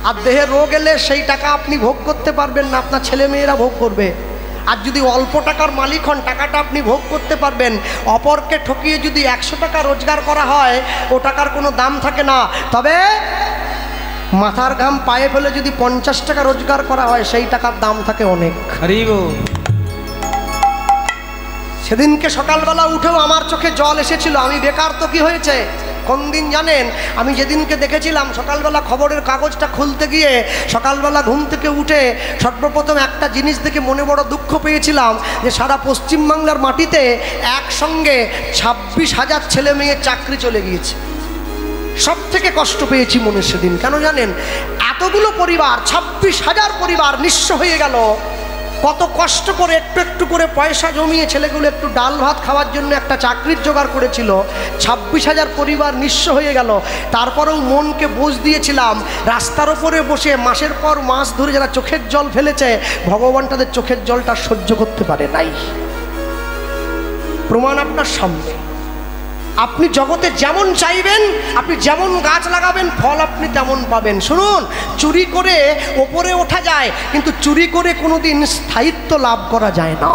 আর দেহে রোগ এলে সেই টাকা আপনি ভোগ করতে পারবেন না, আপনার ছেলে মেয়েরা ভোগ করবে। আর যদি অল্প টাকার মালিক হন টাকাটা আপনি ভোগ করতে পারবেন। অপরকে ঠকিয়ে যদি 100 টাকা রোজগার করা হয় ও টাকার কোনো দাম থাকে না, তবে মাথার ঘাম পায়ে ফেলে যদি 50 টাকা রোজগার করা হয় সেই টাকার দাম থাকে অনেক। সেদিনকে সকালবেলা উঠেও আমার চোখে জল এসেছিল, আমি বেকার তো কি হয়েছে? কোন দিন জানেন? আমি যেদিনকে দেখেছিলাম সকালবেলা খবরের কাগজটা খুলতে গিয়ে সকালবেলা ঘুম থেকে উঠে সর্বপ্রথম একটা জিনিস দেখে মনে বড় দুঃখ পেয়েছিলাম যে সারা পশ্চিমবাংলার মাটিতে একসঙ্গে 26,000 ছেলে মেয়ে চাকরি চলে গিয়েছে। সব থেকে কষ্ট পেয়েছি মনে সেদিন। কেন জানেন? এতগুলো পরিবার, 26,000 পরিবার নিঃস্ব হয়ে গেল। কত কষ্ট করে একটু একটু করে পয়সা জমিয়ে ছেলেগুলো একটু ডাল ভাত খাওয়ার জন্য একটা চাকরির জোগাড় করেছিল, 26,000 পরিবার নিঃস্ব হয়ে গেল। তারপরেও মনকে বোঝ দিয়েছিলাম, রাস্তার ওপরে বসে মাসের পর মাস ধরে যারা চোখের জল ফেলেছে ভগবান তাদের চোখের জলটা সহ্য করতে পারে নাই। প্রমাণ আপনার সামনে। আপনি জগতে যেমন চাইবেন, আপনি যেমন গাছ লাগাবেন ফল আপনি তেমন পাবেন। শুনুন, চুরি করে ওপরে ওঠা যায় কিন্তু চুরি করে কোনোদিন স্থায়িত্ব লাভ করা যায় না।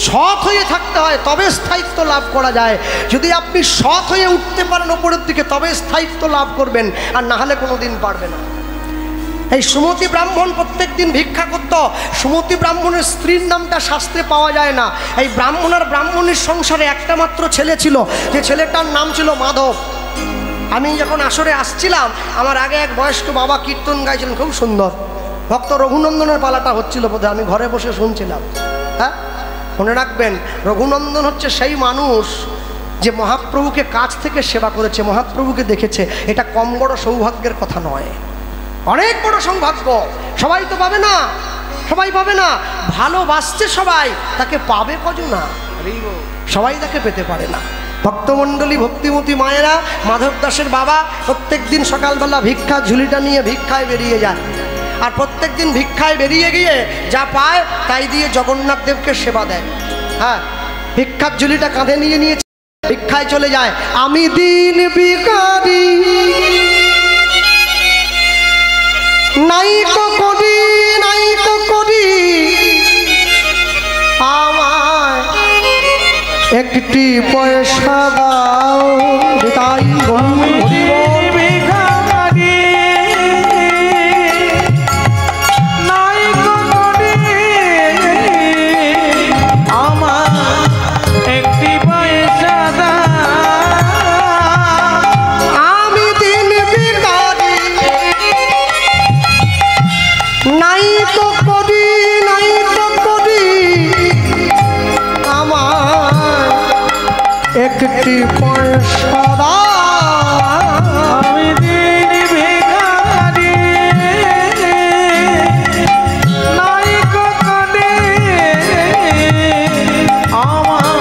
সৎ হয়ে থাকতে হয় তবে স্থায়িত্ব লাভ করা যায়। যদি আপনি সৎ হয়ে উঠতে পারেন ওপরের দিকে তবে স্থায়িত্ব লাভ করবেন, আর না হলে কোনোদিন পারবে না। এই সুমতি ব্রাহ্মণ প্রত্যেক দিন ভিক্ষা করত। সুমতি ব্রাহ্মণের স্ত্রীর নামটা শাস্ত্রে পাওয়া যায় না। এই ব্রাহ্মণ আর ব্রাহ্মণের সংসারে একটা মাত্র ছেলে ছিল, যে ছেলেটার নাম ছিল মাধব। আমি যখন আসরে আসছিলাম আমার আগে এক বয়স্ক বাবা কীর্তন গাইছিলেন, খুব সুন্দর। ভক্ত রঘুনন্দনের পালাটা হচ্ছিল বোধহয়, আমি ঘরে বসে শুনছিলাম। হ্যাঁ, মনে রাখবেন, রঘুনন্দন হচ্ছে সেই মানুষ যে মহাপ্রভুকে কাছ থেকে সেবা করেছে, মহাপ্রভুকে দেখেছে। এটা কম বড় সৌভাগ্যের কথা নয়, অনেক বড় সৌভাগ্য। সবাই তো পাবে না, সবাই পাবে না। ভালোবাসছে সবাই, তাকে পাবে কজন না? সবাই তাকে পেতে পারে না। ভক্তমণ্ডলী, ভক্তিমতী মায়েরা, মাধব দাসের বাবা প্রত্যেক দিন সকালবেলা ভিক্ষা ঝুলিটা নিয়ে ভিক্ষায় বেরিয়ে যায়। আর প্রত্যেক দিন ভিক্ষায় বেরিয়ে গিয়ে যা পায় তাই দিয়ে জগন্নাথ দেবকে সেবা দেয়। হ্যাঁ, ভিক্ষার ঝুলিটা কাঁধে নিয়ে নিয়ে ভিক্ষায় চলে যায়। আমি দিন ভিখারি নাই তো করি, নাই তো করি, আমায় একটি পয়সা দাও, তাই একটি পয়সা আমি দিন ভিখারি নাই করি, আমার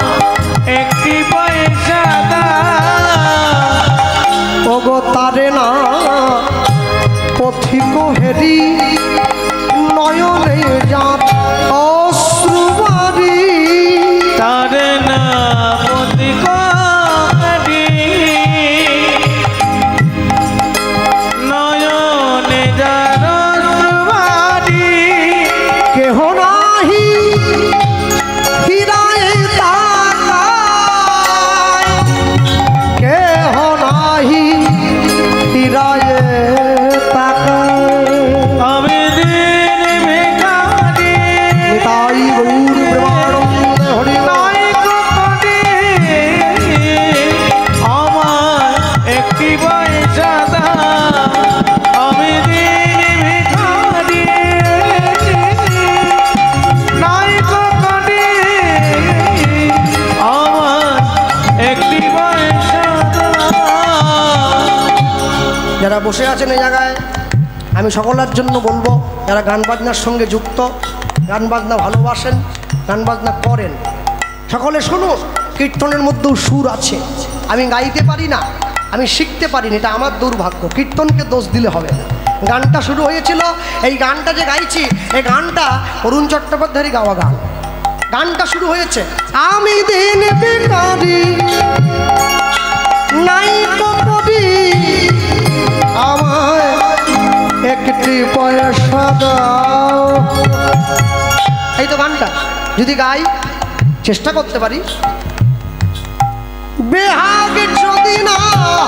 একটি পয়সা ওগো তারে না পথিক হেরি নয়নে যাত অশ্রুবারি, তারে না পথিক আমি দিন ভিখারি যারা বসে আছেন এই জায়গায়, আমি সকলের জন্য বলবো, যারা গান বাজনার সঙ্গে যুক্ত, গান বাজনা ভালোবাসেন, গান বাজনা করেন, সকলে শুনুন। কীর্তনের মধ্যেও সুর আছে। আমি গাইতে পারি না, আমি শিখতে পারিনি, এটা আমার দুর্ভাগ্য। কীর্তনকে দোষ দিলে হবে না। গানটা শুরু হয়েছিল, এই গানটা যে গাইছি, এই গানটা অরুণ চট্টোপাধ্যায়েরই গাওয়া গান। গানটা শুরু হয়েছে, আমি দিন ভিখারি নাই কপি, আমায় একটি পয়সা দাও। এই তো গানটা যদি গাই, চেষ্টা করতে পারি। বেহাগ যদি না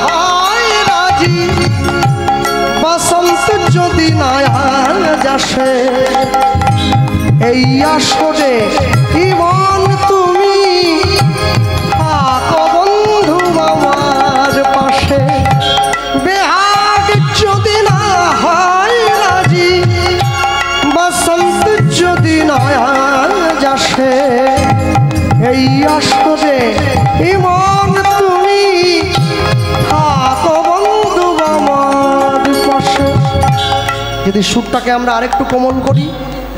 হয় রাজি, বসন্ত যদি না আসে, এই আসরে ইমন তুমি থাকো বন্ধু আমার পাশে। বেহাগ যদি না হয় রাজি, বসন্ত যদি না আসে, এই আসরে ইমন তুমি থাকো বন্ধু আমার পাশে। যদি সুরটাকে আমরা আরেকটু কোমল করি,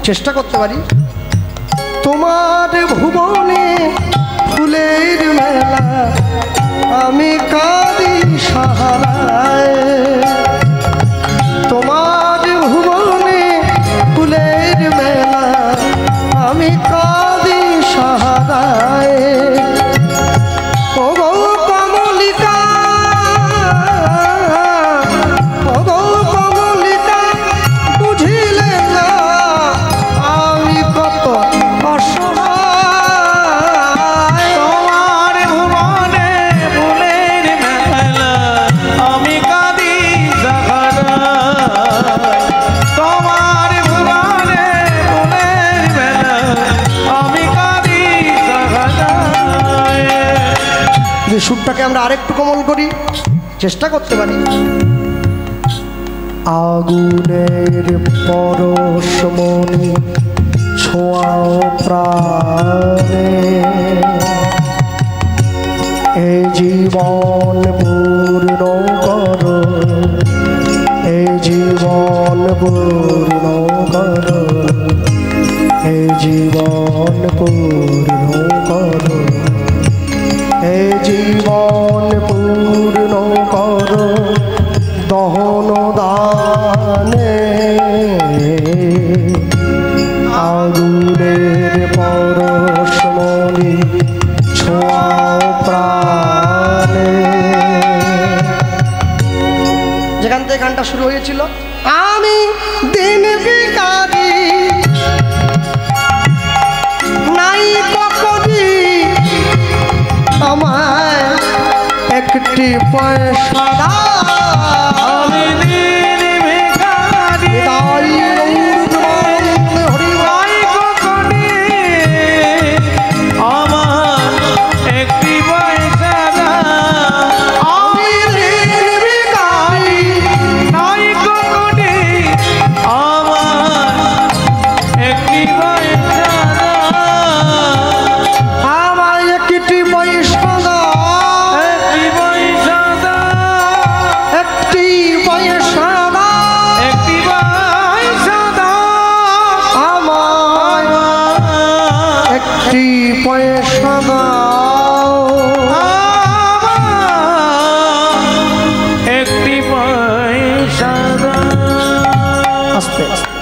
চেষ্টা করতে পারি। তোমার ভুবনে ফুলের মেলা, আমি কাঁদি সাহারায়। তোমার ভুবনে ফুলের মেলা, আমি কাঁদি সাহারায়। ও গো কমলিকা, ও গো কমলিকা, বুঝিলে না আমি কত অসহায়। তোমার ভুবনে ফুলের মেলা, আমি কাঁদি সাহারায়। তোমার ভুবনে ফুলের মেলা, আমি কাঁদি সাহারায়। যে সুরটাকে আমরা আরেকটু কোমল করি, চেষ্টা করতে পারি। আগুনের পরশমণি ছোঁয়াও প্রাণে, এই জীবন পূর্ণ করো, এই জীবন পূর্ণ করো, এই জীবন পূর্ণ করো, এই জীবন পূর্ণ করো দহন দানে। আগুনের পরশমণি ছোঁয়াও প্রাণে। যেখান থেকে গানটা শুরু হয়েছিল, আমি দিন ভিখারি নাই করি, আমায় একটি পয়সা দাও। আমি দিন ভিখারি নাই কখনি, আমার একটি পয়সা দাও। আমি দিন ভিখারি নাই কখনি, আমার একটি পয়সা দাও। আমায় একটি পয়সা দাও, একটি পয়সা দাও, একটি পয়সা দাও, একটি পয়সা দাও। আমায় একটি পয়সা দাও। একটি পয়সা দাও। আস্তে আস্তে